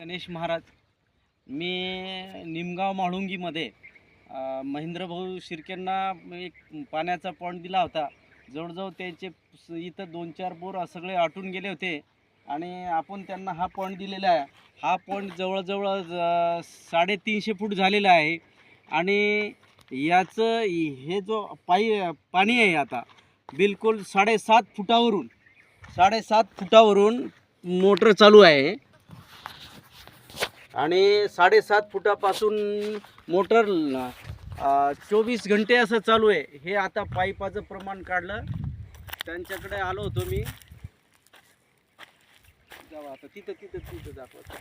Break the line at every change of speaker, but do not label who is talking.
गणेश महाराज. मी निमगाव म्हाळुंगीमध्ये महेंद्रभाऊ शिर्केंना एक पाण्याचा पॉईंट दिला होता. जवळजवळ त्यांचे इथं 2-4 बोर सगळे आटून गेले होते आणि आपण त्यांना हा पॉईंट दिलेला आहे. हा पॉईंट जवळजवळ 350 फूट झालेला आहे आणि याचं हे जो पाणी आहे आता बिलकुल 7.5 फुटावरून मोटर चालू आहे आणि 7.5 फुटापासून मोटर 24 घंटे असं चालू आहे. हे आता पाईपाचं प्रमाण काढलं, त्यांच्याकडे आलो होतो मी. जाऊ आता तिथं दाखवतो.